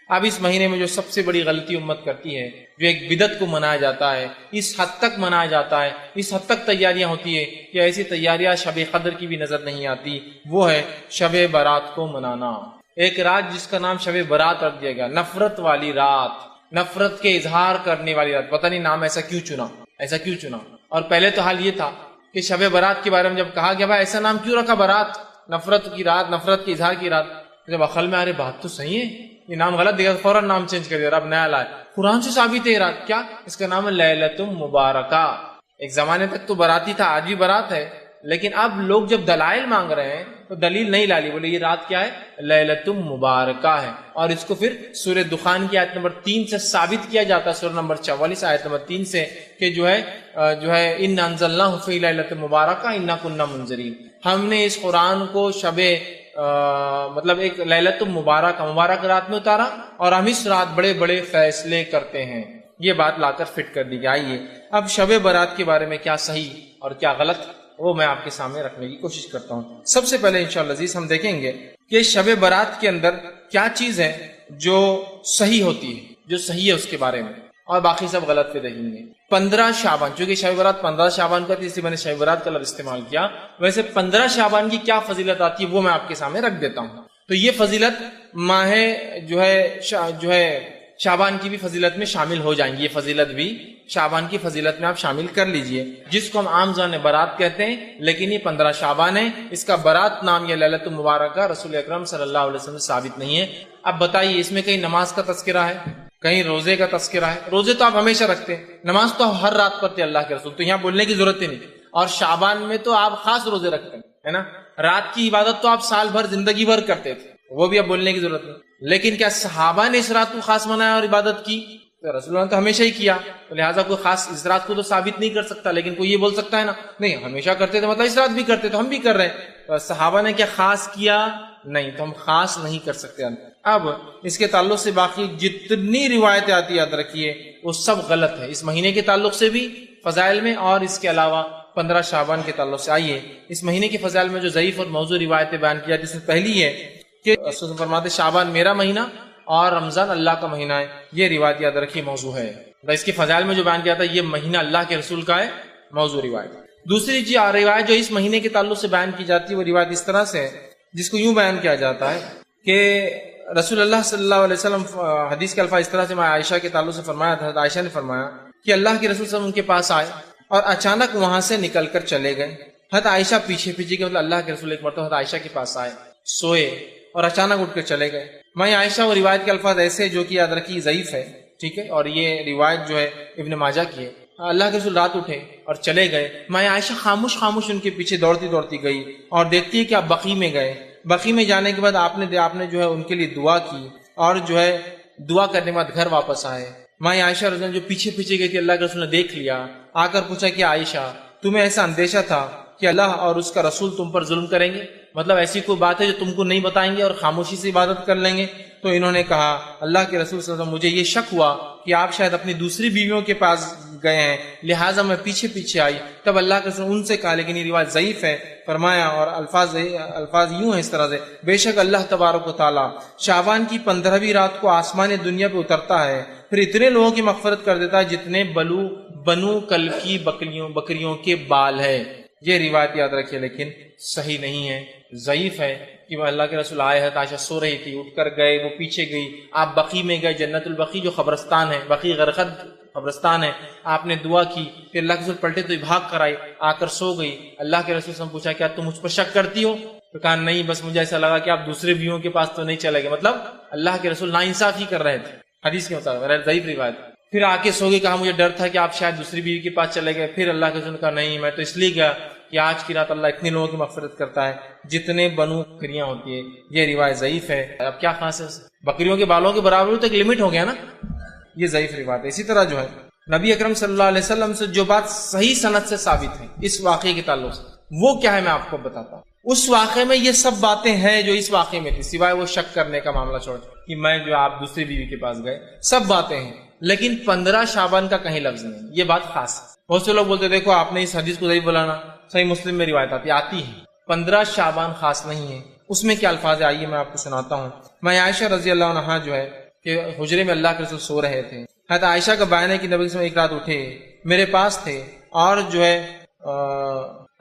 اب اس مہینے میں جو سب سے بڑی غلطی امت کرتی ہے، جو ایک بدعت کو منایا جاتا ہے، اس حد تک منایا جاتا ہے، اس حد تک تیاریاں ہوتی ہے کہ ایسی تیاریاں شب قدر کی بھی نظر نہیں آتی، وہ ہے شب برات کو منانا۔ ایک رات جس کا نام شب برات رکھ دیا گیا، نفرت والی رات، نفرت کے اظہار کرنے والی رات۔ پتہ نہیں نام ایسا کیوں چنا۔ اور پہلے تو حال یہ تھا کہ شب برات کے بارے میں جب کہا گیا بھائی ایسا نام کیوں رکھا برات، نفرت کی رات، نفرت کے اظہار کی رات، جب عقل میں ارے بات تو صحیح ہے، یہ نام غلط دیا، فوراً نام چینج کر دیا، اب نیا لائے۔ قرآن سے ثابت ہے یہ رات، کیا؟ اس کا نام ہے لیلۃ مبارکہ۔ ایک زمانے تک تو براتی تھا، آج بھی برات ہے، لیکن اب لوگ جب دلائل مانگ رہے ہیں تو دلیل نہیں لالی، بولے یہ رات کیا ہے؟ لیلۃ مبارکہ ہے۔ اور اس کو پھر سورہ دخان کی آیت نمبر 3 سے ثابت کیا جاتا ہے، سورہ نمبر 44 آیت نمبر 3 سے، کہ جو ہے اِنَّا أَنزَلْنَاهُ فِي لَيْلَةٍ مُبَارَكَةٍ إِنَّا كُنَّا مُنذِرِينَ، ہم نے اس قرآن کو مطلب ایک لیلۃ مبارک رات میں اتارا، اور ہم اس رات بڑے بڑے فیصلے کرتے ہیں۔ یہ بات لا کر فٹ کر دی گئی۔ آئیے اب شب برات کے بارے میں کیا صحیح اور کیا غلط، وہ میں آپ کے سامنے رکھنے کی کوشش کرتا ہوں۔ سب سے پہلے انشاءاللہ عزیز ہم دیکھیں گے کہ شب برات کے اندر کیا چیز ہے جو صحیح ہوتی ہے، جو صحیح ہے اس کے بارے میں، اور باقی سب غلط پہ دیکھیں گے۔ 15 شعبان، چونکہ شب برات 15 شعبان کا تھی، اس لیے میں نے شب برات کا لفظ استعمال کیا۔ ویسے 15 شعبان کی کیا فضیلت آتی ہے وہ میں آپ کے سامنے رکھ دیتا ہوں۔ تو یہ فضیلت ماہ جو ہے شعبان کی بھی فضیلت میں شامل ہو جائیں گی، یہ فضیلت بھی شعبان کی فضیلت میں آپ شامل کر لیجئے، جس کو ہم عام زبان میں برات کہتے ہیں، لیکن یہ 15 شعبان ہے۔ اس کا برات نام یا لیلۃ مبارکہ رسول اکرم صلی اللہ علیہ وسلم سے ثابت نہیں ہے۔ اب بتائیے اس میں کہیں نماز کا تذکرہ ہے، کہیں روزے کا تذکرہ ہے؟ روزے تو آپ ہمیشہ رکھتے ہیں، نماز تو ہر رات پڑھتے ہیں اللہ کے رسول، تو یہاں بولنے کی ضرورت ہی نہیں۔ اور شعبان میں تو آپ خاص روزے رکھتے ہیں، ہے نا؟ رات کی عبادت تو آپ سال بھر زندگی بھر کرتے تھے، وہ بھی اب بولنے کی ضرورت نہیں۔ لیکن کیا صحابہ نے اس رات کو خاص منایا اور عبادت کی؟ تو رسول اللہ نے تو ہمیشہ ہی کیا، تو لہٰذا کوئی خاص اس رات کو تو ثابت نہیں کر سکتا، لیکن کوئی یہ بول سکتا ہے نا نہیں ہمیشہ کرتے تھے، مطلب اس رات بھی کرتے تو ہم بھی کر رہے ہیں۔ تو صحابہ نے کیا خاص کیا؟ نہیں، تو ہم خاص نہیں کر سکتے۔ اب اس کے تعلق سے باقی جتنی روایتیں آتی یاد رکھیے وہ سب غلط ہے، اس مہینے کے تعلق سے بھی فضائل میں، اور اس کے علاوہ 15 شعبان کے تعلق سے۔ آئیے اس مہینے کے فضائل میں جو ضعیف اور موضوع روایتیں بیان کیا، جس میں پہلی ہے کہ رسول فرماتے شعبان میرا مہینہ اور رمضان اللہ کا مہینہ ہے، یہ روایت یاد رکھیے موضوع ہے۔ اس کے فضائل میں جو بیان کیا تھا یہ مہینہ اللہ کے رسول کا ہے، موضوع روایت۔ دوسری روایت جو اس مہینے کے تعلق سے بیان کی جاتی ہے وہ روایت اس طرح سے ہے، جس کو یوں بیان کیا جاتا ہے کہ رسول اللہ صلی اللہ علیہ وسلم حدیث کے الفاظ اس طرح سے عائشہ کے تعلق سے فرمایا تھا، عائشہ نے فرمایا کہ اللہ کے رسول صلی اللہ علیہ وسلم ان کے پاس آئے اور اچانک وہاں سے نکل کر چلے گئے۔ حضرت عائشہ پیچھے کے مطلب اللہ کے رسول ایک مرتبہ حضرت عائشہ کے پاس آئے، سوئے اور اچانک اٹھ کر چلے گئے۔ میں عائشہ وہ روایت کے الفاظ ایسے جو کہ یاد رکھیے ضعیف ہے، ٹھیک ہے، اور یہ روایت جو ہے ابن ماجہ کی ہے۔ اللہ کے رسول رات اٹھے اور چلے گئے، میں عائشہ خاموش ان کے پیچھے دوڑتی گئی اور دیکھتی ہے کہ آپ بقیع میں گئے۔ بقیع میں جانے کے بعد آپ نے جو ہے ان کے لیے دعا کی، اور جو ہے دعا کرنے کے بعد گھر واپس آئے۔ میں عائشہ رضی اللہ عنہا جو پیچھے گئی تھی، اللہ کے رسول نے دیکھ لیا، آ کر پوچھا کہ عائشہ تمہیں ایسا اندیشہ تھا کہ اللہ اور اس کا رسول تم پر ظلم کریں گے؟ مطلب ایسی کوئی بات ہے جو تم کو نہیں بتائیں گے اور خاموشی سے عبادت کر لیں گے؟ تو انہوں نے کہا اللہ کے رسول صلی اللہ علیہ وسلم مجھے یہ شک ہوا کہ آپ شاید اپنی دوسری بیویوں کے پاس گئے ہیں، لہٰذا میں پیچھے آئی۔ تب اللہ کے رسول ان سے کہا، لیکن یہ روایت ضعیف ہے، فرمایا اور الفاظ یوں ہیں اس طرح سے، بے شک اللہ تبارک و تعالیٰ شعبان کی 15ویں رات کو آسمان دنیا پہ اترتا ہے، پھر اتنے لوگوں کی مغفرت کر دیتا ہے جتنے بنو کل کی بکریوں کے بال ہے۔ یہ روایت یاد رکھیے لیکن صحیح نہیں ہے، ضعیف ہے، کہ وہ اللہ کے رسول آئے ہیں، عائشہ سو رہی تھی، اٹھ کر گئے، وہ پیچھے گئی، آپ بقیع میں گئے، جنت البقیع جو قبرستان ہے، بقیع غرقد قبرستان ہے، آپ نے دعا کی، پھر اللہ کے رسول پلٹے تو بھاگ کر آئی، آ کر سو گئی۔ اللہ کے رسول سے پوچھا کیا تم مجھ پر شک کرتی ہو؟ تو کہا نہیں، بس مجھے ایسا لگا کہ آپ دوسرے بیویوں کے پاس تو نہیں چلے گئے، مطلب اللہ کے رسول ناانصافی کر رہے تھے حدیث کے مطابق، ضعیف روایت۔ پھر آ کے سو گئی، کہا مجھے ڈر تھا کہ آپ شاید دوسری بیوی کے پاس چلے گئے۔ پھر اللہ کے رسول نے کہا نہیں، میں تو اس لیے گیا کہ آج کی رات اللہ اتنے لوگوں کی مغفرت کرتا ہے جتنے بنو بکریاں ہوتی ہے۔ یہ روایت ضعیف ہے۔ اب کیا خاص ہے، بکریوں کے بالوں کے برابر تو ایک لمٹ ہو گیا نا، یہ ضعیف روایت ہے۔ اسی طرح جو ہے نبی اکرم صلی اللہ علیہ وسلم سے جو بات صحیح سند سے ثابت ہے اس واقعے کے تعلق سے، وہ کیا ہے میں آپ کو بتاتا ہوں۔ اس واقعے میں یہ سب باتیں ہیں جو اس واقعے میں تھی، سوائے وہ شک کرنے کا معاملہ چھوڑ کہ میں جو آپ دوسری بیوی کے پاس گئے، سب باتیں ہیں، لیکن 15 شعبان کا کہیں لفظ نہیں، یہ بات خاص ہے۔ بہت سے لوگ بولتے دیکھو آپ نے اس حدیث کو ضعیف بولانا، صحیح مسلم میں روایت آتی ہے، 15 شعبان خاص نہیں ہے۔ اس میں کیا الفاظ ہے آئیے میں آپ کو سناتا ہوں۔ میں عائشہ رضی اللہ عنہا جو ہے کہ حجرے میں اللہ کے رسول سو رہے تھے. حضرت عائشہ کا بیان ہے کہ نبی صلی اللہ علیہ وسلم ایک رات اٹھے، میرے پاس تھے، اور جو ہے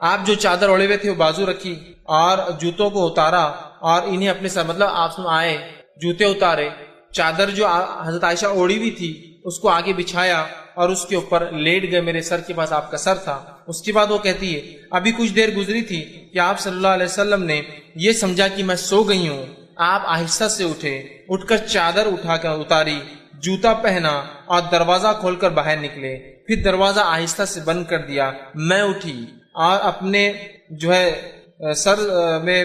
آپ جو چادر اوڑے ہوئے تھے وہ بازو رکھی اور جوتوں کو اتارا اور انہیں اپنے سر، مطلب آپ آئے، جوتے اتارے، چادر جو حضرت عائشہ اوڑی ہوئی تھی اس کو آگے بچھایا اور اس کے اوپر لیٹ گئے، میرے سر کے پاس آپ کا سر تھا. اس کے بعد وہ کہتی ہے ابھی کچھ دیر گزری تھی کہ آپ صلی اللہ علیہ وسلم نے یہ سمجھا کہ میں سو گئی ہوں، آپ آہستہ سے اٹھے، اٹھ کر چادر اٹھا کر اتاری، جوتا پہنا اور دروازہ کھول کر باہر نکلے، پھر دروازہ آہستہ سے بند کر دیا. میں اٹھی اور اپنے جو ہے سر میں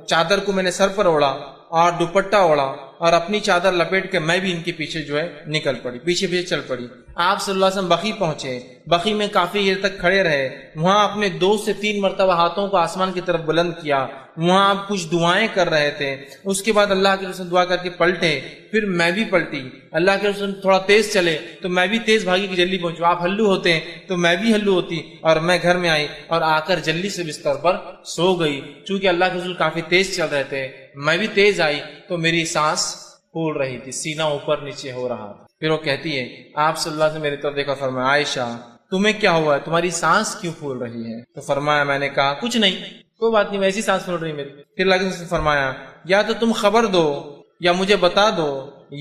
چادر کو میں نے سر پر اوڑا اور دوپٹہ اوڑا اور اپنی چادر لپیٹ کے میں بھی ان کے پیچھے جو ہے نکل پڑی، پیچھے پیچھے چل پڑی. آپ صلی اللہ علیہ وسلم بقی پہنچے، بقی میں کافی دیر تک کھڑے رہے، وہاں اپنے 2 سے 3 مرتبہ ہاتھوں کو آسمان کی طرف بلند کیا، وہاں آپ کچھ دعائیں کر رہے تھے. اس کے بعد اللہ کے رسول دعا کر کے پلٹے، پھر میں بھی پلٹی. اللہ کے رسول تھوڑا تیز چلے تو میں بھی تیز بھاگی کہ جلدی پہنچوں، آپ ہلو ہوتے تو میں بھی ہلو ہوتی، اور میں گھر میں آئی اور آ کر جلدی سے بستر پر سو گئی. چونکہ اللہ کے رسول کافی تیز چل رہے تھے، میں بھی تیز آئی تو میری سانس پھول رہی تھی، سینہ اوپر نیچے ہو رہا. پھر وہ کہتی ہے آپ صلی اللہ علیہ وسلم میری طرف دیکھا، فرمایا عائشہ تمہیں کیا ہوا ہے، تمہاری سانس کیوں پھول رہی ہے؟ تو فرمایا میں نے کہا کچھ نہیں، کوئی بات نہیں، ویسی سانس پھول رہی میری. پھر اللہ کے رسول نے فرمایا یا تو تم خبر دو یا مجھے بتا دو،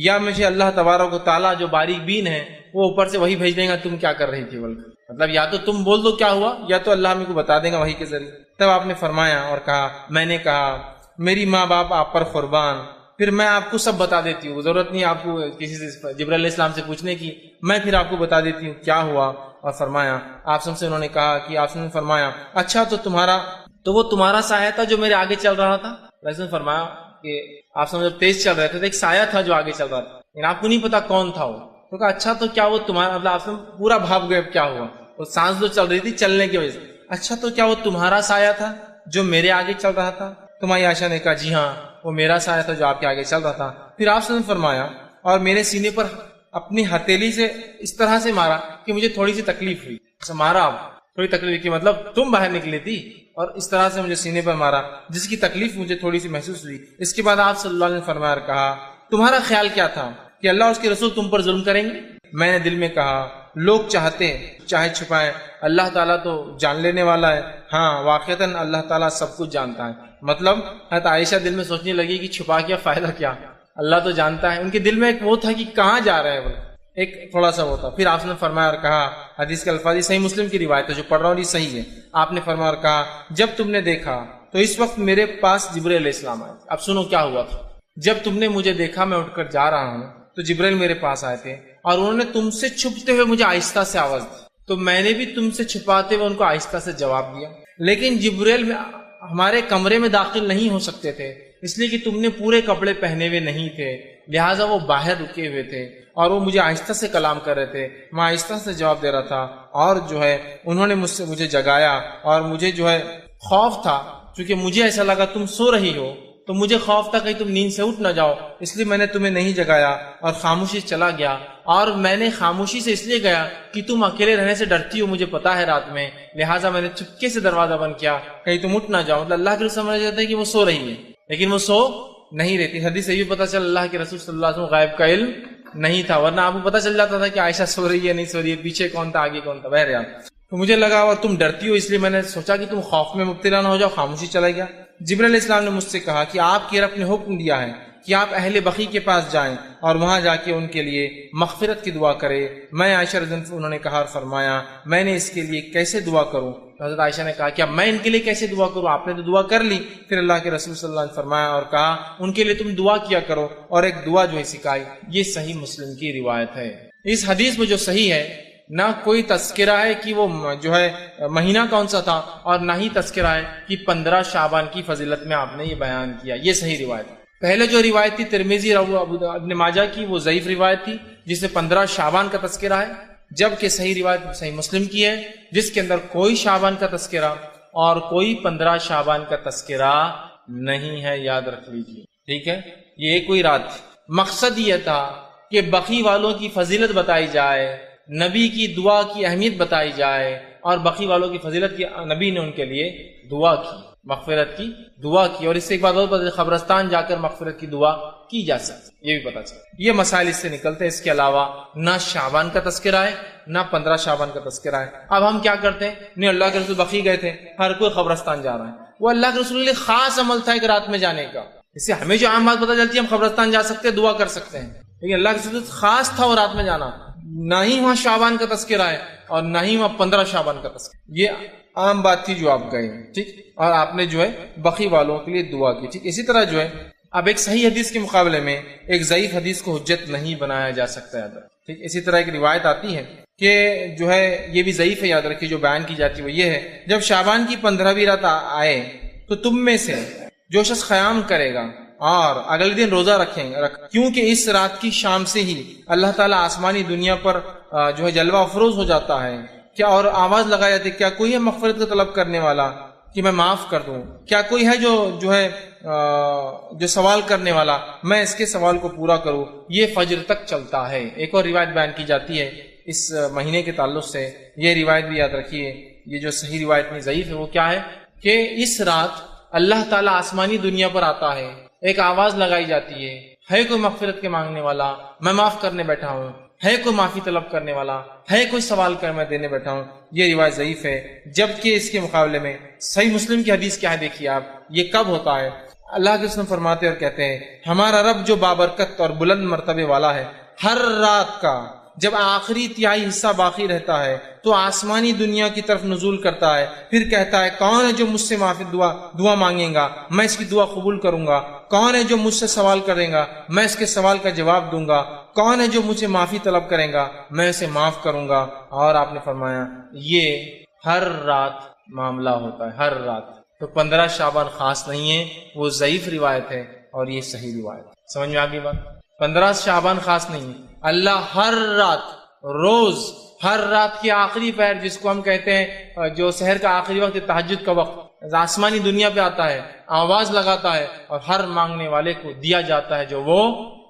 یا مجھے اللہ تبارک و تعالیٰ جو باریک بین ہے وہ اوپر سے وہی بھیج دیں گا تم کیا کر رہی تھی. مطلب یا تو تم بول دو کیا ہوا یا تو اللہ ہمیں کو بتا دے گا وحی کے ذریعے. تب آپ نے فرمایا اور کہا، میں نے کہا میری ماں باپ آپ پر قربان، پھر میں آپ کو سب بتا دیتی ہوں، ضرورت نہیں آپ کو کسی سے جبرائیل علیہ السلام سے پوچھنے کی، میں پھر آپ کو بتا دیتی ہوں کیا ہوا. اور فرمایا آپ سب سے انہوں نے کہا کہ آپ نے فرمایا اچھا تو وہ تمہارا سایہ تھا جو میرے آگے چل رہا تھا. نے فرمایا کہ آپ سب جب تیز چل رہے تھے تو ایک سایہ تھا جو آگے چل رہا تھا، لیکن آپ کو نہیں پتا کون تھا وہ. تو کہا اچھا تو کیا وہ تمہارا، مطلب آپ پورا بھاگ گئے کیا ہوا، وہ سانس جو چل رہی تھی چلنے کی وجہ سے، اچھا تو کیا وہ تمہارا سایہ تھا جو میرے آگے چل رہا تھا؟ تمہاری عائشہ نے کہا جی ہاں وہ میرا سایہ تھا جو آپ کے آگے چل رہا تھا. پھر آپ نے فرمایا اور میرے سینے پر اپنی ہتھیلی سے اس طرح سے مارا کہ مجھے تھوڑی سی تکلیف ہوئی. مارا آپ تھوڑی تکلیف کی مطلب تم باہر نکلی تھی، اور اس طرح سے مجھے سینے پر مارا جس کی تکلیف مجھے تھوڑی سی محسوس ہوئی. اس کے بعد آپ صلی اللہ علیہ وسلم نے فرمایا اور کہا تمہارا خیال کیا تھا کہ اللہ اور اس کے رسول تم پر ظلم کریں گے؟ میں نے دل میں کہا لوگ چاہتے چاہے چھپائیں، اللہ تعالیٰ تو جان لینے والا ہے. ہاں واقعتاً اللہ تعالیٰ سب کچھ جانتا ہے. مطلب حضرت عائشہ دل میں سوچنے لگی کہ چھپا کیا فائدہ کیا، اللہ تو جانتا ہے. ان کے دل میں ایک وہ تھا کہ کہاں جا رہے ہیں، ایک تھوڑا سا وہ تھا. پھر آپ نے فرمایا اور کہا، حدیث کے الفاظ صحیح مسلم کی روایت ہے جو پڑھ رہا ہوں یہ صحیح ہے. آپ نے فرمایا اور کہا جب تم نے دیکھا تو اس وقت میرے پاس جبرائیل علیہ السلام آئے. اب سنو کیا ہوا تھا. جب تم نے مجھے دیکھا میں اٹھ کر جا رہا ہوں تو جبرائیل میرے پاس آئے تھے اور انہوں نے تم سے چھپتے ہوئے مجھے آہستہ سے آواز دی، تو میں نے بھی تم سے چھپاتے ہوئے ان کو آہستہ سے جواب دیا. لیکن جبرائیل ہمارے کمرے میں داخل نہیں ہو سکتے تھے اس لیے کہ تم نے پورے کپڑے پہنے ہوئے نہیں تھے، لہٰذا وہ باہر رکے ہوئے تھے اور وہ مجھے آہستہ سے کلام کر رہے تھے. میں آہستہ سے جواب دے رہا تھا اور جو ہے انہوں نے مجھے جگایا اور مجھے جو ہے خوف تھا، چونکہ مجھے ایسا لگا تم سو رہی ہو تو مجھے خوف تھا کہیں تم نیند سے اٹھ نہ جاؤ، اس لیے میں نے تمہیں نہیں جگایا اور خاموشی سے چلا گیا. اور میں نے خاموشی سے اس لیے گیا کہ تم اکیلے رہنے سے ڈرتی ہو، مجھے پتا ہے رات میں، لہٰذا میں نے چپکے سے دروازہ بند کیا کہیں تم اٹھ نہ جاؤ. مطلب اللہ کے رسول سمجھ جاتا ہے کہ وہ سو رہی ہے لیکن وہ سو نہیں رہتی. حدیث سے یہ پتا چل اللہ کے رسول صلی اللہ علیہ وسلم غائب کا علم نہیں تھا، ورنہ آپ کو پتا چل جاتا تھا کہ عائشہ سو رہی ہے نہیں سو رہی ہے، پیچھے کون تھا آگے کون تھا. بہرحال تو مجھے لگا اور تم ڈرتی ہو اس لیے میں نے سوچا کہ تم خوف میں مبتلا نہ ہو جاؤ، خاموشی چلا گیا. جبرائیل علیہ السلام نے مجھ سے کہا کہ آپ کے رب نے حکم دیا ہے کہ آپ اہل بقی کے پاس جائیں اور وہاں جا کے ان کے لیے مغفرت کی دعا کرے. میں عائشہ رضی اللہ عنہا انہوں نے کہا اور فرمایا میں نے اس کے لیے کیسے دعا کروں؟ حضرت عائشہ نے کہا کیا میں ان کے لیے کیسے دعا کروں؟ آپ نے تو دعا کر لی. پھر اللہ کے رسول صلی اللہ علیہ وسلم نے فرمایا اور کہا ان کے لیے تم دعا کیا کرو، اور ایک دعا جو ہے سکھائی. یہ صحیح مسلم کی روایت ہے. اس حدیث میں جو صحیح ہے نہ کوئی تذکرہ ہے کہ وہ جو ہے مہینہ کون سا تھا، اور نہ ہی تذکرہ ہے کہ 15 شعبان کی فضیلت میں آپ نے یہ بیان کیا. یہ صحیح روایت ہے. پہلے جو روایت تھی ترمذی اور ابن ماجہ کی وہ ضعیف روایت تھی جس میں 15 شعبان کا تذکرہ ہے، جبکہ صحیح روایت صحیح مسلم کی ہے جس کے اندر کوئی شعبان کا تذکرہ اور کوئی 15 شعبان کا تذکرہ نہیں ہے. یاد رکھ لیجیے ٹھیک ہے. یہ کوئی رات تھی. مقصد یہ تھا کہ بقی والوں کی فضیلت بتائی جائے، نبی کی دعا کی اہمیت بتائی جائے، اور بقی والوں کی فضیلت کی نبی نے ان کے لیے دعا کی. مغفرت کی دعا کی، اور اس سے ایک بات اور پتہ چلی، قبرستان جا کر مغفرت کی دعا کی جا سکتی، یہ بھی پتہ چلا۔ یہ مسائل اس سے نکلتے ہیں۔ اس کے علاوہ نہ شعبان کا تذکرہ ہے، نہ 15 شعبان کا تذکرہ ہے۔ اب ہم کیا کرتے ہیں؟ نہیں، اللہ کے رسول بقیع گئے تھے، ہر کوئی قبرستان جا رہا ہے، وہ اللہ کے رسول کے خاص عمل تھا ایک رات میں جانے کا۔ اس سے ہمیں جو عام بات پتہ چلتی ہے ہم قبرستان جا سکتے ہیں، دعا کر سکتے ہیں، لیکن اللہ کے رسول خاص تھا وہ رات میں جانا، نہ ہی وہاں شعبان کا تذکرہ ہے اور نہ ہی وہاں 15 شعبان کا تذکرہ۔ یہ عام بات تھی جو آپ گئے، ٹھیک، اور آپ نے جو ہے بقیع والوں کے لیے دعا کی، ٹھیک۔ اسی طرح جو ہے اب ایک صحیح حدیث کے مقابلے میں ایک ضعیف حدیث کو حجت نہیں بنایا جا سکتا ہے، ٹھیک۔ اسی طرح ایک روایت آتی ہے کہ جو ہے یہ بھی ضعیف ہے، یاد رکھیے، جو بیان کی جاتی ہے وہ یہ ہے، جب شعبان کی 15ویں رات آئے تو تم میں سے جو شخص قیام کرے گا اور اگلے دن روزہ رکھیں گے، کیونکہ اس رات کی شام سے ہی اللہ تعالیٰ آسمانی دنیا پر جو ہے جلوہ افروز ہو جاتا ہے، کیا اور آواز لگائی جاتی ہے، کیا کوئی ہے مغفرت کا طلب کرنے والا کہ میں معاف کر دوں؟ کیا کوئی ہے جو ہے جو سوال کرنے والا، میں اس کے سوال کو پورا کروں؟ یہ فجر تک چلتا ہے۔ ایک اور روایت بیان کی جاتی ہے اس مہینے کے تعلق سے، یہ روایت بھی یاد رکھیے، یہ جو صحیح روایت میں ضعیف ہے وہ کیا ہے کہ اس رات اللہ تعالیٰ آسمانی دنیا پر آتا ہے، ایک آواز لگائی جاتی ہے کوئی مغفرت کے مانگنے والا، میں معاف کرنے بیٹھا ہوں، ہے کوئی معافی طلب کرنے والا، ہے کوئی سوال کر میں دینے بیٹھا ہوں۔ یہ روایت ضعیف ہے، جبکہ اس کے مقابلے میں صحیح مسلم کی حدیث کیا ہے دیکھیے آپ، یہ کب ہوتا ہے؟ اللہ کے رسول فرماتے اور کہتے ہیں، ہمارا رب جو بابرکت اور بلند مرتبے والا ہے، ہر رات کا جب آخری تہائی حصہ باقی رہتا ہے تو آسمانی دنیا کی طرف نزول کرتا ہے، پھر کہتا ہے کون ہے جو مجھ سے معافی دعا مانگے گا، میں اس کی دعا قبول کروں گا، کون ہے جو مجھ سے سوال کرے گا، میں اس کے سوال کا جواب دوں گا، کون ہے جو مجھ سے معافی طلب کرے گا، میں اسے معاف کروں گا۔ اور آپ نے فرمایا یہ ہر رات معاملہ ہوتا ہے، ہر رات۔ تو 15 شعبان خاص نہیں ہے، وہ ضعیف روایت ہے اور یہ صحیح روایت ہے۔ سمجھ میں آ گئی بات؟ 15 شعبان خاص نہیں ہے، اللہ ہر رات، روز، ہر رات کی آخری پہر، جس کو ہم کہتے ہیں جو سحر کا آخری وقت، تہجد کا وقت، آسمانی دنیا پہ آتا ہے، آواز لگاتا ہے اور ہر مانگنے والے کو دیا جاتا ہے جو وہ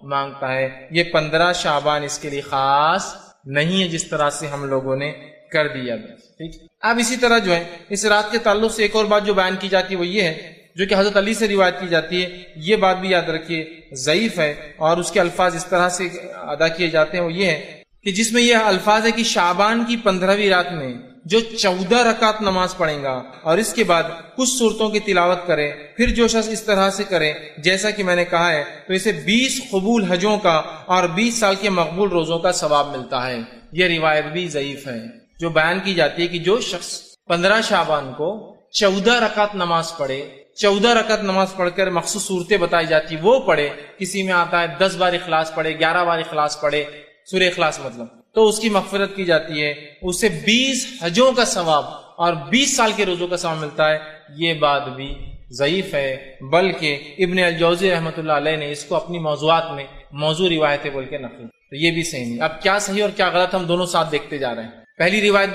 مانگتا ہے۔ یہ 15 شعبان اس کے لیے خاص نہیں ہے جس طرح سے ہم لوگوں نے کر دیا، ٹھیک۔ اب اسی طرح جو ہے اس رات کے تعلق سے ایک اور بات جو بیان کی جاتی ہے وہ یہ ہے، جو کہ حضرت علی سے روایت کی جاتی ہے، یہ بات بھی یاد رکھیے ضعیف ہے، اور اس کے الفاظ اس طرح سے ادا کیے جاتے ہیں وہ یہ ہے کہ جس میں یہ الفاظ ہے کہ شعبان کی 15ویں رات میں جو 14 رکعت نماز پڑھیں گا اور اس کے بعد کچھ صورتوں کی تلاوت کرے، پھر جو شخص اس طرح سے کرے جیسا کہ میں نے کہا ہے تو اسے 20 قبول حجوں کا اور 20 سال کے مقبول روزوں کا ثواب ملتا ہے۔ یہ روایت بھی ضعیف ہے، جو بیان کی جاتی ہے کہ جو شخص 15 شعبان کو 14 رکعت نماز پڑھے، 14 رکعت نماز پڑھ کر مخصوص صورتیں بتائی جاتی وہ پڑھے، کسی میں آتا ہے 10 بار اخلاص پڑھے، 11 بار اخلاص پڑھے، سورہ اخلاص مطلب، تو اس کی مغفرت کی جاتی ہے، اسے 20 حجوں کا ثواب اور 20 سال کے روزوں کا ثواب ملتا ہے۔ یہ بات بھی ضعیف ہے، بلکہ ابن الجوزی رحمۃ اللہ علیہ نے اس کو اپنی موضوعات میں موضوع روایتیں بول کے نقل، تو یہ بھی صحیح نہیں۔ اب کیا صحیح اور کیا غلط ہم دونوں ساتھ دیکھتے جا رہے ہیں۔ پہلی روایت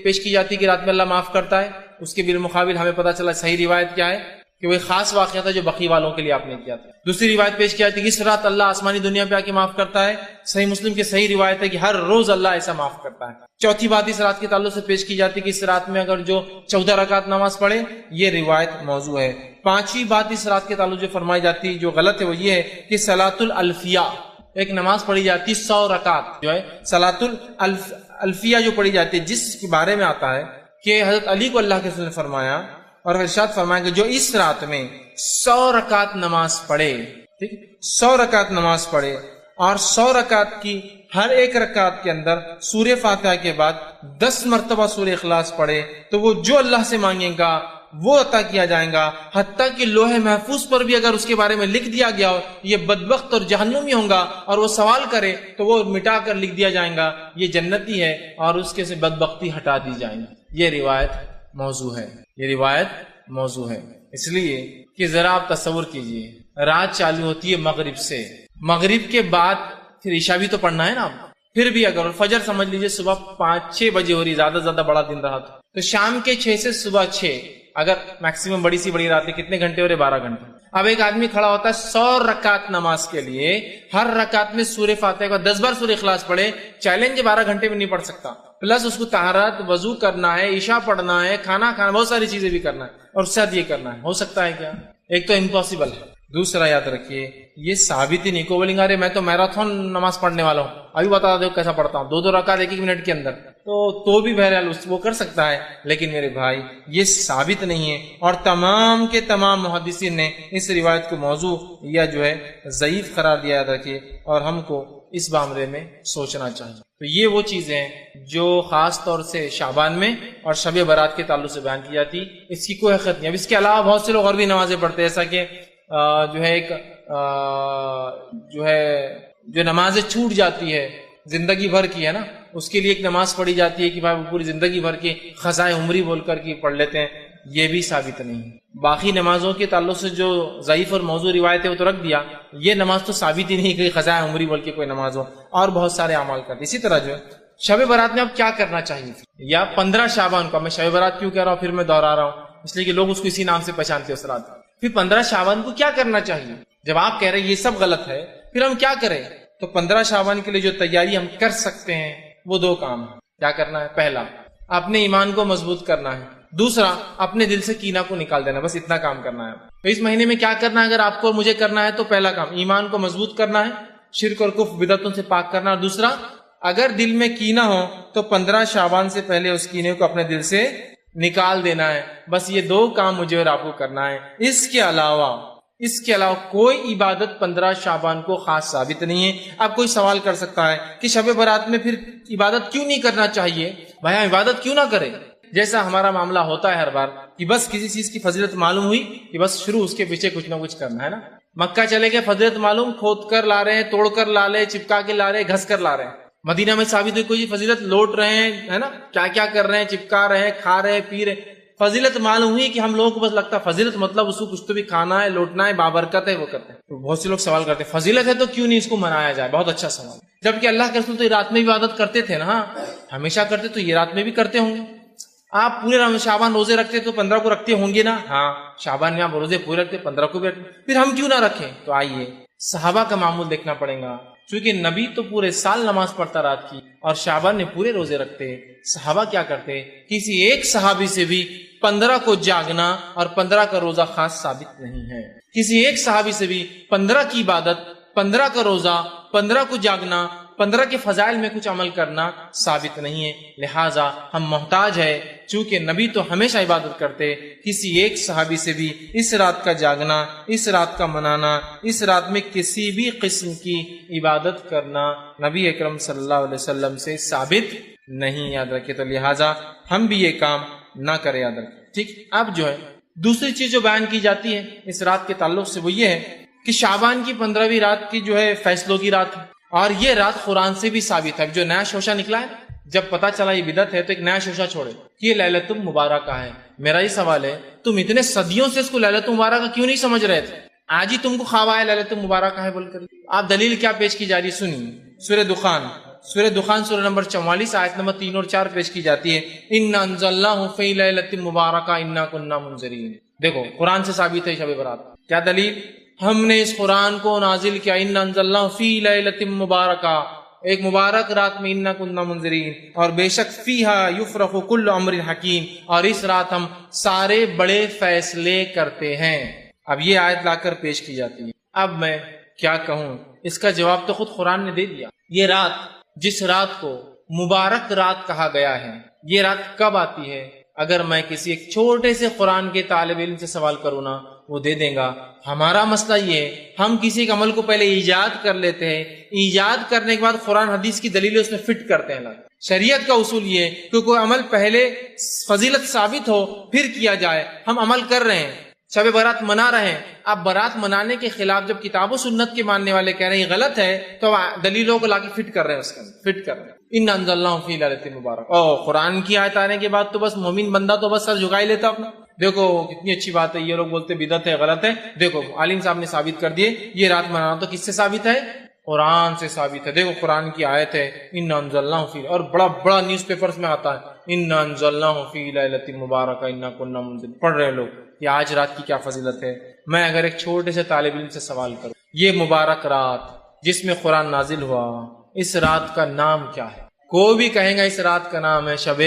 پیش کی جاتی ہے کہ رات میں اللہ معاف کرتا ہے، اس کے بالمقابل ہمیں پتہ چلا صحیح روایت کیا ہے کہ وہ ایک خاص واقعہ تھا جو بقیع والوں کے لیے آپ نے کیا تھا۔ دوسری روایت پیش کی جاتی ہے کہ اس رات اللہ آسمانی دنیا پہ آ کے معاف کرتا ہے، صحیح مسلم کی صحیح روایت ہے کہ ہر روز اللہ ایسا معاف کرتا ہے۔ چوتھی بات اس رات کے تعلق سے پیش کی جاتی ہے کہ اس رات میں اگر جو 14 رکعت نماز پڑھے، یہ روایت موضوع ہے۔ پانچویں بات اس رات کے تعلق جو فرمائی جاتی ہے جو غلط ہے وہ یہ ہے کہ صلاۃ الالفیہ، ایک نماز پڑھی جاتی 100 رکعت جو ہے صلاۃ الالفیہ جو پڑھی جاتی ہے، جس کے بارے میں آتا ہے کہ حضرت علی کو اللہ کے رسول نے فرمایا اور ارشاد فرمایا کہ جو اس رات میں 100 رکعت نماز پڑھے، ٹھیک، 100 رکعت نماز پڑھے اور 100 رکعت کی ہر ایک رکعت کے اندر سورہ فاتحہ کے بعد 10 مرتبہ سورہ اخلاص پڑھے تو وہ جو اللہ سے مانگے گا وہ عطا کیا جائے گا، حتیٰ کہ لوح محفوظ پر بھی اگر اس کے بارے میں لکھ دیا گیا ہو یہ بدبخت اور جہنمی ہوں گا اور وہ سوال کرے تو وہ مٹا کر لکھ دیا جائے گا یہ جنتی ہے اور اس کے سے بدبختی ہٹا دی جائے گی۔ یہ روایت موضوع ہے، یہ روایت موضوع ہے، اس لیے کہ ذرا آپ تصور کیجئے رات چالو ہوتی ہے مغرب سے، مغرب کے بعد پھر عشاء بھی تو پڑھنا ہے نا، پھر بھی اگر فجر سمجھ لیجئے صبح 5-6 بجے ہو رہی، زیادہ زیادہ بڑا دن رہا تو شام کے 6 سے صبح 6، اگر میکسیمم بڑی سی بڑی رات ہے کتنے گھنٹے ہو رہے؟ 12 گھنٹے۔ اب ایک آدمی کھڑا ہوتا ہے 100 رکعت نماز کے لیے، ہر رکعت میں سورہ فاتحہ کا 10 بار سورہ اخلاص پڑھے، چیلنج 12 گھنٹے میں نہیں پڑھ سکتا، پلس اس کو طہارت، وضو کرنا ہے، عشاء پڑھنا ہے، کھانا کھانا، بہت ساری چیزیں بھی کرنا ہے، اور ساتھ یہ کرنا ہے، ہو سکتا ہے کیا؟ ایک تو امپاسبل ہے۔ دوسرا یاد رکھیے یہ ثابت ہی نہیں، کو بولیں گے ارے میں تو میراتھن نماز پڑھنے والا ہوں، ابھی بتا دو کیسا پڑھتا ہوں، 2 رکعت 1 منٹ کے اندر، تو بھی بہرحال وہ کر سکتا ہے، لیکن میرے بھائی یہ ثابت نہیں ہے، اور تمام کے تمام محدثین نے اس روایت کو موضوع یا جو ہے ضعیف قرار دیا، یاد رکھیے، اور ہم کو اس معاملے میں سوچنا چاہیے۔ تو یہ وہ چیزیں ہیں جو خاص طور سے شعبان میں اور شب برات کے تعلق سے بیان کی جاتی، اس کی کوئی حقیقت نہیں۔ اب اس کے علاوہ بہت سے لوگ اور بھی نمازیں پڑھتے ہیں، ایسا کہ جو ہے ایک جو نمازیں چھوٹ جاتی ہے زندگی بھر کی ہے نا، اس کے لیے ایک نماز پڑھی جاتی ہے کہ بھائی وہ پوری زندگی بھر کی خزائے عمری بول کر کے پڑھ لیتے ہیں، یہ بھی ثابت نہیں ہے۔ باقی نمازوں کے تعلق سے جو ضعیف اور موضوع روایت ہے وہ تو رکھ دیا، یہ نماز تو ثابت ہی نہیں کہ خزائے عمری بول کے کوئی نماز ہو، اور بہت سارے اعمال کرتے۔ اسی طرح جو ہے شب برات میں اب کیا کرنا چاہیے، یا 15 شعبان کو، میں شب برات کیوں کہہ رہا ہوں پھر میں دوہرا رہا ہوں، اس لیے کہ لوگ اس کو اسی نام سے پہچانتے ہیں اس رات۔ پھر 15 شعبان کو کیا کرنا چاہیے؟ جب آپ کہہ رہے ہیں یہ سب غلط ہے، پھر ہم کیا کریں؟ تو 15 شعبان کے لیے جو تیاری ہم کر سکتے ہیں وہ 2 کام ہیں۔ کیا کرنا ہے؟ پہلا، اپنے ایمان کو مضبوط کرنا ہے، دوسرا اپنے دل سے کینہ کو نکال دینا، بس اتنا کام کرنا ہے۔ تو اس مہینے میں کیا کرنا ہے اگر آپ کو اور مجھے کرنا ہے؟ تو پہلا کام ایمان کو مضبوط کرنا ہے، شرک اور کفر بدعتوں سے پاک کرنا، اور دوسرا اگر دل میں کینہ ہو تو 15 شعبان سے پہلے اس کینے کو اپنے دل سے نکال دینا ہے۔ بس یہ 2 کام مجھے اور آپ کو کرنا ہے۔ اس کے علاوہ کوئی عبادت 15 شعبان کو خاص ثابت نہیں ہے۔ اب کوئی سوال کر سکتا ہے کہ شب برات میں پھر عبادت کیوں نہیں کرنا چاہیے؟ بھائی ہم عبادت کیوں نہ کریں؟ جیسا ہمارا معاملہ ہوتا ہے ہر بار کہ بس کسی چیز کی فضیلت معلوم ہوئی کہ بس شروع اس کے پیچھے کچھ نہ کچھ کرنا ہے نا۔ مکہ چلے گئے، فضیلت معلوم، کھود کر لا رہے ہیں، توڑ کر لا رہے ہیں، چپکا کے لا رہے ہیں، گھس کر لا رہے ہیں۔ مدینہ میں ثابت ہوئی کوئی فضیلت، لوٹ رہے ہیں، ہے نا، کیا کیا کر رہے ہیں، چپکا رہے ہیں، کھا رہے ہیں، پی رہے ہیں۔ فضیلت معلوم ہوئی کہ ہم لوگوں کو بس لگتا ہے فضیلت مطلب اس کو کچھ تو بھی کھانا ہے، لوٹنا ہے، بابرکت ہے، وہ کرتے ہیں۔ تو بہت سے لوگ سوال کرتے ہیں فضیلت ہے تو کیوں نہیں اس کو منایا جائے؟ بہت اچھا سوال، جبکہ اللہ کے رسول تو یہ رات میں بھی عبادت کرتے تھے نا، ہاں ہمیشہ کرتے، تو یہ رات میں بھی کرتے ہوں گے۔ آپ پورے شعبان روزے رکھتے تو 15 کو رکھتے ہوں گے نا، ہاں شعبان میں آپ روزے پورے رکھتے، 15 کو بھی رکھتے، پھر ہم کیوں نہ رکھیں؟ تو آئیے صحابہ کا معمول دیکھنا پڑے گا، چونکہ نبی تو پورے سال نماز پڑھتا رات کی، اور شعبان میں پورے روزے رکھتے۔ صحابہ کیا کرتے؟ کسی ایک صحابی سے بھی 15 کو جاگنا اور 15 کا روزہ خاص ثابت نہیں ہے۔ کسی ایک صحابی سے بھی 15 کی عبادت، 15 کا روزہ، 15 کو جاگنا، 15 کے فضائل میں کچھ عمل کرنا ثابت نہیں ہے۔ لہٰذا ہم محتاج ہے، چونکہ نبی تو ہمیشہ عبادت کرتے، کسی ایک صحابی سے بھی اس رات کا جاگنا، اس رات کا منانا، اس رات میں کسی بھی قسم کی عبادت کرنا نبی اکرم صلی اللہ علیہ وسلم سے ثابت نہیں، یاد رکھے۔ تو لہٰذا ہم بھی یہ کام نہ کریں، یاد رکھیں، ٹھیک۔ اب جو ہے دوسری چیز جو بیان کی جاتی ہے اس رات کے تعلق سے وہ یہ ہے کہ شعبان کی 15ویں رات کی جو ہے فیصلوں کی رات ہے، اور یہ رات قرآن سے بھی ثابت ہے۔ جو نیا شوشہ نکلا ہے، جب پتا چلا یہ بدعت ہے تو ایک نیا شوشہ چھوڑے کہ یہ لیلۃ المبارکہ ہے۔ میرا یہ سوال ہے، تم اتنے صدیوں سے اس کو لیلۃ المبارکہ کیوں نہیں سمجھ رہے تھے؟ آج ہی تم کو خواب آیا لیلۃ المبارکہ ہے بول کر؟ آپ دلیل کیا پیش کی جا رہی ہے سنیے۔ سورہ دخان سورہ نمبر 44 آیت نمبر 3 اور 4 پیش کی جاتی ہے، اِنَّا أَنزَلْنَاهُ فِي لَيْلَةٍ مُبَارَكَةٍ إِنَّا كُنَّا مُنذِرِينَ۔ دیکھو قرآن سے ثابت ہے شب برات۔ کیا دلیل؟ ہم نے اس قرآن کو نازل کیا اِنَّا أَنزَلْنَاهُ فِي لَيْلَةٍ مُبَارَكَةٍ، ایک مبارک رات میں، اِنَّا كُنَّا مُنذِرِينَ، اور بے شک فِيهَا يُفْرَقُ كُلُّ أَمْرٍ حَكِيمٍ، اور اس رات ہم سارے بڑے فیصلے کرتے ہیں۔ اب یہ آیت لا کر پیش کی جاتی ہے۔ اب میں کیا کہوں؟ اس کا جواب تو خود قرآن نے دے دیا۔ یہ رات، جس رات کو مبارک رات کہا گیا ہے، یہ رات کب آتی ہے؟ اگر میں کسی ایک چھوٹے سے قرآن کے طالب علم سے سوال کروں نا، وہ دے دیں گا۔ ہمارا مسئلہ یہ ہے، ہم کسی ایک عمل کو پہلے ایجاد کر لیتے ہیں، ایجاد کرنے کے بعد قرآن حدیث کی دلیلیں اس میں فٹ کرتے ہیں۔ شریعت کا اصول یہ ہے کہ کوئی عمل پہلے فضیلت ثابت ہو پھر کیا جائے۔ ہم عمل کر رہے ہیں، شب برات منا رہے ہیں، اب برات منانے کے خلاف جب کتاب و سنت کے ماننے والے کہہ رہے ہیں یہ غلط ہے، تو دلیلوں کو لا کے فٹ کر رہے ہیں، اس کا فٹ کر رہے ہیں۔ اِنَّا أَنزَلْنَاهُ فِي لَيْلَةٍ مُبَارَكَةٍ، قرآن کی آیت آنے کے بعد تو بس مومن بندہ تو بس سر جھکا ہی لیتا اپنا، دیکھو کتنی اچھی بات ہے، یہ لوگ بولتے بدعت ہے، غلط ہے، دیکھو عالم صاحب نے ثابت کر دیے، یہ رات منانا تو کس سے ثابت ہے؟ قرآن سے ثابت ہے۔ دیکھو قرآن کی آیت ہے اِنَّا أَنزَلْنَاهُ فِي، اور بڑا نیوز پیپرز میں آتا ہے اِنَّا أَنزَلْنَاهُ فِي لَيْلَةٍ مُبَارَكَةٍ إِنَّا كُنَّا مُنذِرِينَ، پڑھ رہے لوگ کہ آج رات کی کیا فضیلت ہے۔ میں اگر ایک چھوٹے سے طالب علم سے سوال کروں، یہ مبارک رات جس میں قرآن نازل ہوا، اس رات کا نام کیا ہے؟ کوئی بھی کہیں گا اس رات کا نام ہے شب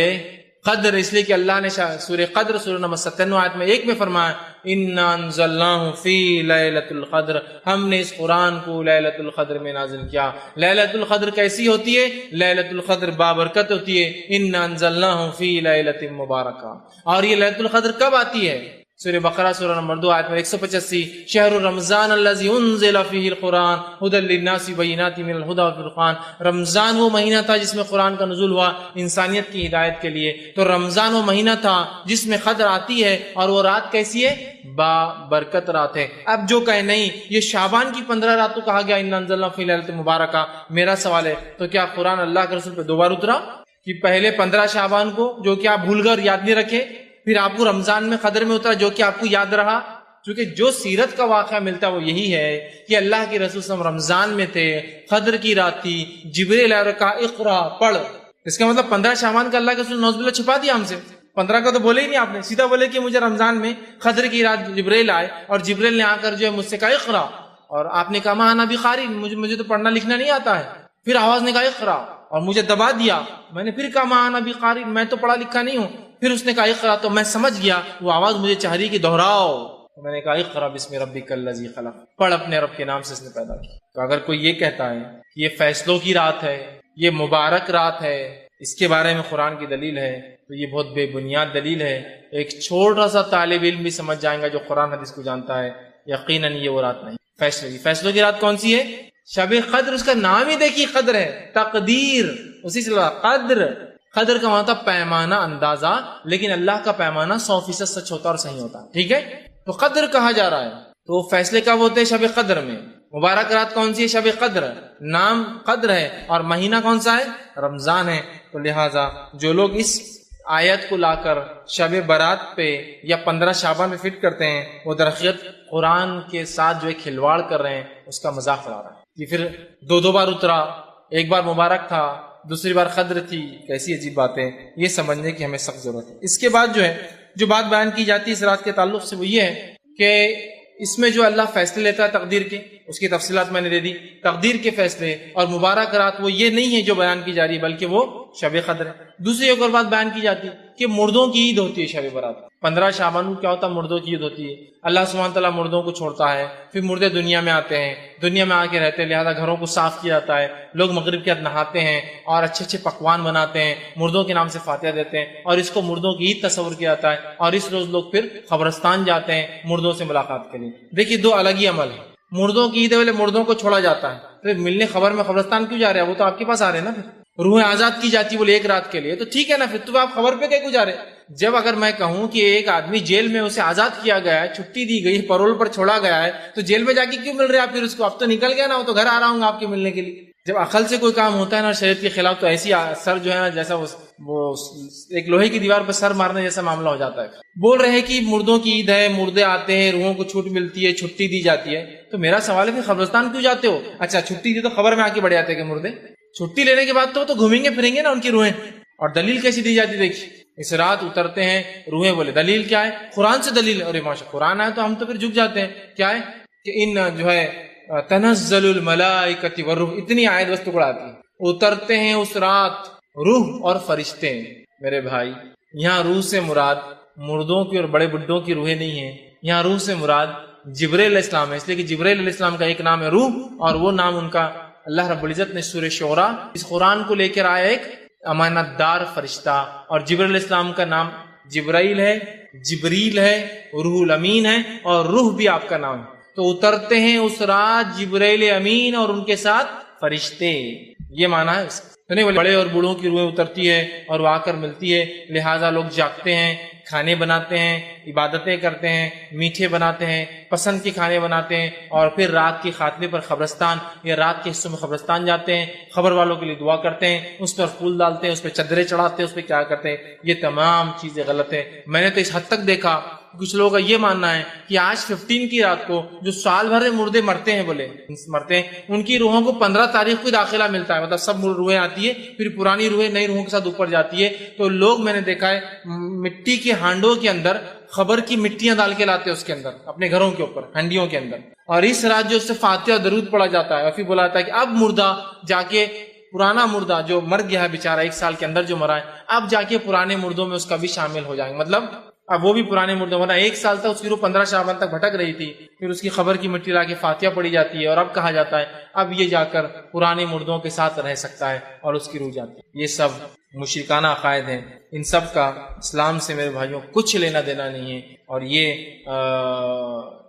قدر، اس لیے کہ اللہ نے سورہ قدر سورہ نمبر 97 آیت میں 1 میں فرمایا انا انزلناہ فی لیلۃ القدر، ہم نے اس قرآن کو لیلۃ القدر میں نازل کیا۔ لیلۃ القدر کیسی ہوتی ہے؟ لیلۃ القدر بابرکت ہوتی ہے۔ انا انزلناہ فی لیلۃ مبارکہ۔ اور یہ لیلۃ القدر کب آتی ہے؟ سورہ بقرہ سورہ نمبر 2 آیت میں 185 شہر رمضان الذی انزل فیہ القرآن ھدی للناس بینات من الھدی والفرقان۔ رمضان وہ مہینہ تھا جس میں قرآن کا نزول ہوا انسانیت کی ہدایت کے لیے، تو رمضان وہ مہینہ تھا جس میں قدر آتی ہے، اور وہ رات کیسی ہے؟ با برکت رات ہے۔ اب جو کہے نہیں یہ شعبان کی 15 رات کو کہا گیا انا انزلنا فی لیلۃ مبارکہ، میرا سوال ہے تو کیا قرآن اللہ کے رسول پہ 2 بار اترا کہ پہلے 15 شعبان کو جو کہ آپ بھول کر یاد نہیں رکھے، پھر آپ کو رمضان میں قدر میں اترا جو کہ آپ کو یاد رہا؟ چونکہ جو سیرت کا واقعہ ملتا ہے وہ یہی ہے کہ اللہ کے رسول صلی اللہ علیہ وسلم رمضان میں تھے، قدر کی رات تھی، جبریل آیا اور کہا اقرا پڑھ۔ اس کا مطلب 15 شعبان کا اللہ کے رسول نعوذ باللہ چھپا دیا ہم سے، 15 کا تو بولے ہی نہیں آپ نے، سیدھا بولے کہ مجھے رمضان میں قدر کی رات جبریل آئے اور جبریل نے آ کر جو ہے مجھ سے کہا اقرا، اور آپ نے کہا ما انا بقاری، مجھے تو پڑھنا لکھنا نہیں آتا ہے۔ پھر آواز نے کہا اقرا اور مجھے دبا دیا، میں نے پھر کہا ما انا بقاری، میں تو پڑھا لکھا نہیں ہوں۔ پھر اس نے کہا اقرا، تو میں سمجھ گیا وہ آواز مجھے چاہ رہی کہ دہراؤ، تو میں نے کہا اقرا بسم ربک الذی خلق، پڑھ اپنے رب کے نام سے اس نے پیدا کیا۔ تو اگر کوئی یہ کہتا ہے کہ یہ فیصلوں کی رات ہے، یہ مبارک رات ہے، اس کے بارے میں قرآن کی دلیل ہے، تو یہ بہت بے بنیاد دلیل ہے۔ ایک چھوٹا سا طالب علم بھی سمجھ جائے گا جو قرآن حدیث کو جانتا ہے، یقیناً یہ وہ رات نہیں۔ فیصلوں کی رات کون سی ہے؟ شب قدر، اس کا نام ہی دیکھیے قدر ہے، تقدیر اسی سے قدر۔ قدر کا مطلب پیمانہ، اندازہ، لیکن اللہ کا پیمانہ 100% سچ ہوتا اور صحیح ہوتا، ٹھیک ہے؟ تو قدر کہا جا رہا ہے، تو فیصلے کب ہوتے ہیں؟ شب قدر میں۔ مبارک رات کون سی ہے؟ شب قدر، نام قدر ہے، اور مہینہ کون سا ہے؟ رمضان ہے۔ تو لہٰذا جو لوگ اس آیت کو لا کر شب برات پہ یا 15 شعبان میں فٹ کرتے ہیں، وہ درخت قرآن کے ساتھ جو ہے کھلواڑ کر رہے ہیں، اس کا مذاق اڑا رہا ہے۔ یہ پھر 2 بار اترا، ایک بار مبارک تھا، دوسری بار قدر تھی، کیسی عجیب باتیں، یہ سمجھنے کی ہمیں سخت ضرورت ہے۔ اس کے بعد جو بات بیان کی جاتی ہے اس رات کے تعلق سے وہ یہ ہے کہ اس میں جو اللہ فیصلے لیتا ہے تقدیر کے، اس کی تفصیلات میں نے دے دی۔ تقدیر کے فیصلے اور مبارک رات وہ یہ نہیں ہے جو بیان کی جا رہی ہے، بلکہ وہ شب قدر ہے۔ دوسری ایک اور بات بیان کی جاتی ہے کہ مردوں کی عید ہوتی ہے شب برات۔ 15 شعبان کو کیا ہوتا ہے؟ مردوں کی عید ہوتی ہے۔ اللہ سبحانہ تعالیٰ مردوں کو چھوڑتا ہے، پھر مردے دنیا میں آتے ہیں، دنیا میں آ کے رہتے ہیں، لہذا گھروں کو صاف کیا جاتا ہے، لوگ مغرب کے بعد نہاتے ہیں اور اچھے اچھے پکوان بناتے ہیں، مردوں کے نام سے فاتحہ دیتے ہیں، اور اس کو مردوں کی عید تصور کیا جاتا ہے، اور اس روز لوگ پھر قبرستان جاتے ہیں مردوں سے ملاقات کے لیے۔ دیکھیے 2 الگ ہی عمل ہیں۔ مردوں کی عید والے مردوں کو چھوڑا جاتا ہے، پھر ملنے خبر میں قبرستان کیوں جا رہے ہیں؟ وہ تو آپ کے پاس آ رہے ہیں نا، پھر روح آزاد کی جاتی بولے 1 رات کے لیے، تو ٹھیک ہے نا، پھر تو آپ خبر پہ کیوں جا رہے ہیں؟ جب اگر میں کہوں کہ ایک آدمی جیل میں اسے آزاد کیا گیا ہے، چھٹی دی گئی، پرول پر چھوڑا گیا ہے، تو جیل میں جا کے کیوں مل رہے آپ پھر اس کو؟ اب تو نکل گیا نا، وہ تو گھر آ رہا ہوں آپ کے ملنے کے لیے۔ جب عقل سے کوئی کام ہوتا ہے نا شریعت کے خلاف، تو ایسی سر جو ہے نا جیسا وہ ایک لوہے کی دیوار پہ سر مارنے جیسا معاملہ ہو جاتا ہے۔ بول رہے ہیں کہ مردوں کی عید ہے، مردے آتے ہیں، روحوں کو چھوٹ ملتی ہے، چھٹی دی جاتی ہے، تو میرا سوال ہے کہ قبرستان کیوں جاتے ہو؟ اچھا چھٹی دی تو خبر میں آ کے بڑھ جاتے کہ مردے، چھٹی لینے کے بعد تو گھومیں گے پھریں گے نا ان کی روحیں۔ اور دلیل کیسی دی جاتی دیکھیے، اس رات اترتے ہیں روحیں، بولے دلیل کیا ہے؟ قرآن سے دلیل، اور ماشاء قرآن آئے تو ہم تو پھر جھک جاتے ہیں۔ کیا ہے کہ ان جو ہے تنزل الملائکۃ والروح، اتنی آیت بس ٹکڑا آتی ہے، اترتے ہیں اس رات روح اور فرشتے۔ میرے بھائی یہاں روح سے مراد مردوں کی اور بڑے بڈھوں کی روحیں نہیں ہیں، یہاں روح سے مراد جبرائیل علیہ السلام ہے، اس لیے کہ جبرائیل علیہ السلام کا ایک نام ہے روح، اور وہ نام ان کا اللہ رب العزت نے سورہ شعراء اس قرآن کو لے کر آیا ایک امانت دار فرشتہ، اور جبرائیل علیہ السلام کا نام جبرائیل ہے، جبریل ہے، روح الامین ہے، اور روح بھی آپ کا نام ہے۔ تو اترتے ہیں اس رات جبرائیل امین اور ان کے ساتھ فرشتے، یہ معنی ہے اس کا۔ تو نہیں بڑے اور بوڑھوں کی روحیں اترتی ہے اور وہ آ کر ملتی ہے، لہٰذا لوگ جاگتے ہیں، کھانے بناتے ہیں، عبادتیں کرتے ہیں، میٹھے بناتے ہیں، پسند کے کھانے بناتے ہیں، اور پھر رات کے خاتمے پر قبرستان یا رات کے حصوں میں قبرستان جاتے ہیں، خبر والوں کے لیے دعا کرتے ہیں، اس پر پھول ڈالتے ہیں، اس پہ چادریں چڑھاتے ہیں، اس پہ کیا کرتے ہیں۔ یہ تمام چیزیں غلط ہیں۔ میں نے تو اس حد تک دیکھا کچھ لوگوں کا یہ ماننا ہے کہ آج 15 کی رات کو جو سال بھر مردے مرتے ہیں، بولے مرتے ہیں، ان کی روحوں کو 15 تاریخ کو داخلہ ملتا ہے، مطلب سب روحیں آتی ہے، پھر پرانی روحیں نئی روحوں کے ساتھ اوپر جاتی ہے۔ تو لوگ میں نے دیکھا ہے مٹی کے ہانڈوں کے اندر خبر کی مٹیاں ڈال کے لاتے ہیں اس کے اندر اپنے گھروں کے اوپر، ہنڈیوں کے اندر، اور اس رات جو اس سے فاتحہ اور درود پڑھا جاتا ہے، اور پھر بولا جاتا ہے کہ اب مردہ جا کے پرانا مردہ جو مر گیا ہے بیچارہ 1 سال کے اندر جو مرا ہے، اب جا کے پرانے مردوں میں اس کا بھی شامل ہو جائیں گے، مطلب اب وہ بھی پرانے مردوں، ورنہ 1 سال تک اس کی روح 15 شعبان تک بھٹک رہی تھی، پھر اس کی قبر کی مٹی لا کے فاتحہ پڑھی جاتی ہے، اور اب کہا جاتا ہے اب یہ جا کر پرانے مردوں کے ساتھ رہ سکتا ہے اور اس کی روح جاتی ہے۔ یہ سب مشرکانہ عقائد ہیں، ان سب کا اسلام سے میرے بھائیوں کچھ لینا دینا نہیں ہے۔ اور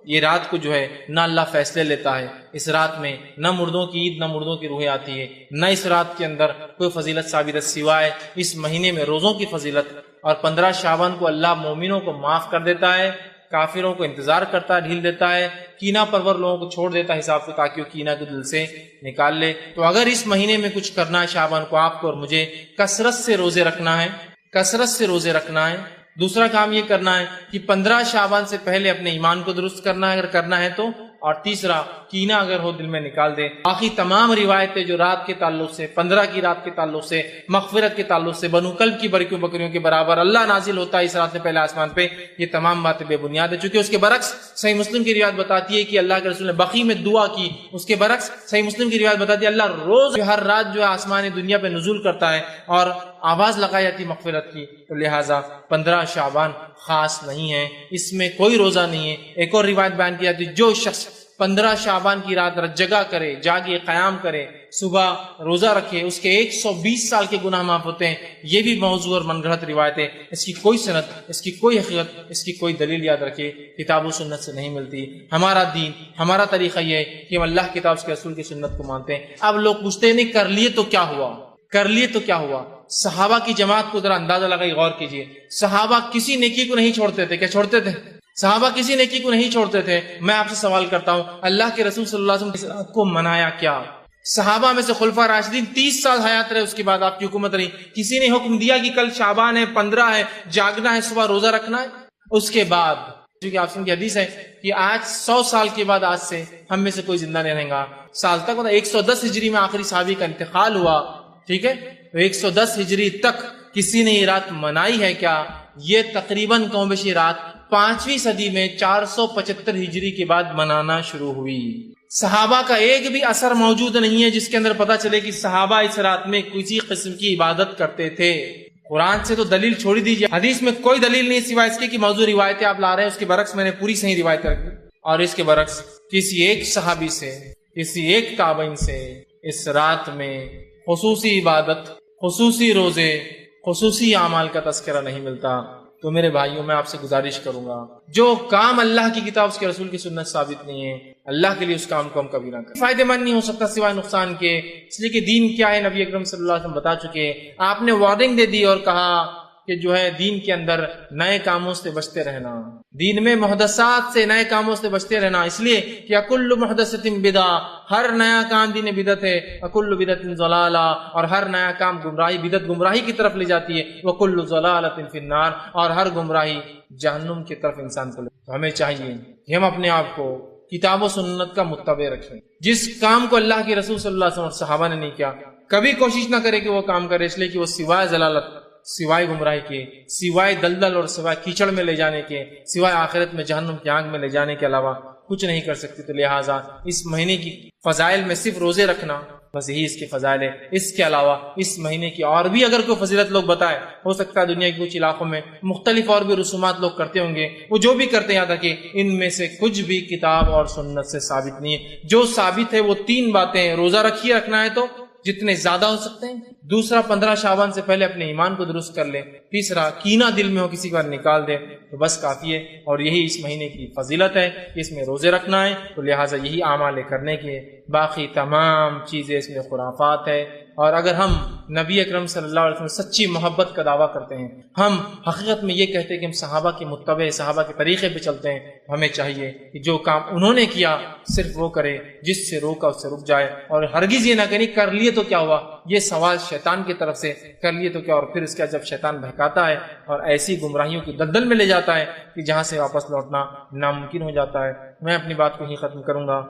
یہ رات کو جو ہے نہ اللہ فیصلے لیتا ہے، اس رات میں نہ مردوں کی عید نہ مردوں کی روحیں آتی ہے، نہ اس رات کے اندر کوئی فضیلت ثابت ہے سوائے اس مہینے میں روزوں کی فضیلت۔ اور 15 شعبان کو اللہ مومنوں کو معاف کر دیتا ہے، کافروں کو انتظار کرتا ہے، ڈھیل دیتا ہے، کینہ پرور لوگوں کو چھوڑ دیتا ہے حساب سے، تاکہ وہ کینہ کو دل سے نکال لے۔ تو اگر اس مہینے میں کچھ کرنا ہے شعبان کو آپ کو اور مجھے، کثرت سے روزے رکھنا ہے، کثرت سے روزے رکھنا ہے۔ دوسرا کام یہ کرنا ہے کہ 15 شعبان سے پہلے اپنے ایمان کو درست کرنا ہے اگر کرنا ہے تو، اور تیسرا کینہ اگر ہو دل میں نکال دے۔ باقی تمام روایتیں جو رات کے تعلق سے، 15 کی رات کے تعلق سے، مغفرت کے تعلق سے، بنو کلب کی بکریوں کے برابر اللہ نازل ہوتا ہے اس رات میں پہلے آسمان پہ، یہ تمام باتیں بے بنیاد ہے۔ چونکہ اس کے برعکس صحیح مسلم کی روایت بتاتی ہے کہ اللہ کے رسول نے بقیع میں دعا کی، اس کے برعکس صحیح مسلم کی روایت بتاتی ہے اللہ روز ہر رات جو ہے آسمان دنیا پہ نزول کرتا ہے اور آواز لگائی جاتی مغفرت کی۔ تو لہٰذا 15 شعبان خاص نہیں ہے، اس میں کوئی روزہ نہیں ہے۔ ایک اور روایت بیان کی جاتی ہے جو شخص 15 شعبان کی رات جگہ کرے، جاگے، قیام کرے، صبح روزہ رکھے، اس کے 120 سال کے گناہ معاف ہوتے ہیں۔ یہ بھی موضوع اور من گھڑت روایت ہے، اس کی کوئی سند، اس کی کوئی حقیقت، اس کی کوئی دلیل یاد رکھے کتاب و سنت سے نہیں ملتی۔ ہمارا دین، ہمارا طریقہ یہ ہے کہ ہم اللہ کتاب کے رسول کی سنت کو مانتے ہیں۔ اب لوگ پوچھتے ہیں نہیں کر لیے تو کیا ہوا، کر لیے تو کیا ہوا؟ صحابہ کی جماعت کو ذرا اندازہ لگائی، غور کیجئے، صحابہ کسی نیکی کو نہیں چھوڑتے تھے، کیا چھوڑتے تھے؟ صحابہ کسی نیکی کو نہیں چھوڑتے تھے۔ میں آپ سے سوال کرتا ہوں، اللہ کے رسول صلی اللہ علیہ وسلم اس رات کو منایا کیا؟ صحابہ میں سے خلفاء راشدین 30 سال حیات رہے، اس کے بعد آپ کی حکومت رہی، کسی نے حکم دیا کہ کل شعبان ہے، 15 ہے، جاگنا ہے، صبح روزہ رکھنا ہے؟ اس کے بعد کیونکہ آپ کی حدیث ہے کہ آج 100 سال کے بعد آج سے ہم میں سے کوئی زندہ نہیں رہے گا، سال تک مطلب 110 ہجری میں آخری صحابی کا انتقال ہوا، ٹھیک ہے؟ تو 110 ہجری تک کسی نے یہ رات منائی ہے کیا؟ یہ تقریباً کم بیش رات 5ویں صدی میں 475 ہجری کے بعد منانا شروع ہوئی۔ صحابہ کا ایک بھی اثر موجود نہیں ہے جس کے اندر پتا چلے کہ صحابہ اس رات میں کسی قسم کی عبادت کرتے تھے۔ قرآن سے تو دلیل چھوڑی دیجیے، حدیث میں کوئی دلیل نہیں سوائے اس کے کہ موضوع روایتیں آپ لا رہے ہیں، اس کے برعکس میں نے پوری صحیح روایت رکھی، اور اس کے برعکس کسی ایک صحابی سے، کسی ایک تابعین سے اس رات میں خصوصی عبادت، خصوصی روزے، خصوصی اعمال کا تذکرہ نہیں ملتا۔ تو میرے بھائیوں میں آپ سے گزارش کروں گا، جو کام اللہ کی کتاب اس کے رسول کی سنت ثابت نہیں ہے، اللہ کے لیے اس کام کو ہم کبھی نہ کریں۔ فائدہ مند نہیں ہو سکتا سوائے نقصان کے، اس لیے کہ دین کیا ہے نبی اکرم صلی اللہ علیہ وسلم بتا چکے۔ آپ نے وارننگ دے دی اور کہا کہ جو ہے دین کے اندر نئے کاموں سے بچتے رہنا، دین میں محدثات سے، نئے کاموں سے بچتے رہنا، اس لیے کہ کل محدثۃ بدعہ، ہر نیا کام دین بدعت ہے، وکل بدعت ضلالہ، اور ہر نیا کام گمراہی، بدعت گمراہی کی طرف لے جاتی ہے، وکل ضلالۃ فی النار، اور ہر گمراہی جہنم کی طرف انسان کو لے۔ تو ہمیں چاہیے کہ ہم اپنے آپ کو کتاب و سنت کا متبع رکھیں، جس کام کو اللہ کے رسول صلی اللہ علیہ وسلم اور صحابہ نے نہیں کیا کبھی کوشش نہ کرے کہ وہ کام کرے، اس لیے کہ وہ سوائے ضلالت، سوائے گمراہی کے، سوائے دلدل اور سوائے کیچڑ میں لے جانے کے، سوائے آخرت میں جہنم کی آگ میں لے جانے کے علاوہ کچھ نہیں کر سکتی۔ تو لہٰذا اس مہینے کی فضائل میں صرف روزے رکھنا بس یہی اس کے فضائل ہے، اس کے علاوہ اس مہینے کی اور بھی اگر کوئی فضیلت لوگ بتائے، ہو سکتا ہے دنیا کے کچھ علاقوں میں مختلف اور بھی رسومات لوگ کرتے ہوں گے، وہ جو بھی کرتے ہیں یاد رکھیں ان میں سے کچھ بھی کتاب اور سنت سے ثابت نہیں ہے۔ جو ثابت ہے وہ 3 باتیں ہیں، روزہ رکھیے، رکھنا ہے تو جتنے زیادہ ہو سکتے ہیں، دوسرا 15 شعبان سے پہلے اپنے ایمان کو درست کر لے، تیسرا کینہ دل میں ہو کسی کا نکال دے تو بس کافی ہے، اور یہی اس مہینے کی فضیلت ہے کہ اس میں روزے رکھنا ہے، تو لہٰذا یہی اعمال کرنے کے، باقی تمام چیزیں اس میں خرافات ہے۔ اور اگر ہم نبی اکرم صلی اللہ علیہ وسلم سچی محبت کا دعویٰ کرتے ہیں، ہم حقیقت میں یہ کہتے ہیں کہ ہم صحابہ کے متبع، صحابہ کے طریقے پہ چلتے ہیں، ہمیں چاہیے کہ جو کام انہوں نے کیا صرف وہ کرے، جس سے روکا اس سے رک جائے، اور ہرگز یہ نہ کریں کر لیے تو کیا ہوا، یہ سوال شیطان کی طرف سے، کر لیے تو کیا، اور پھر اس کا جب شیطان بہکاتا ہے اور ایسی گمراہیوں کی دلدل میں لے جاتا ہے کہ جہاں سے واپس لوٹنا ناممکن ہو جاتا ہے۔ میں اپنی بات کو ہی ختم کروں گا۔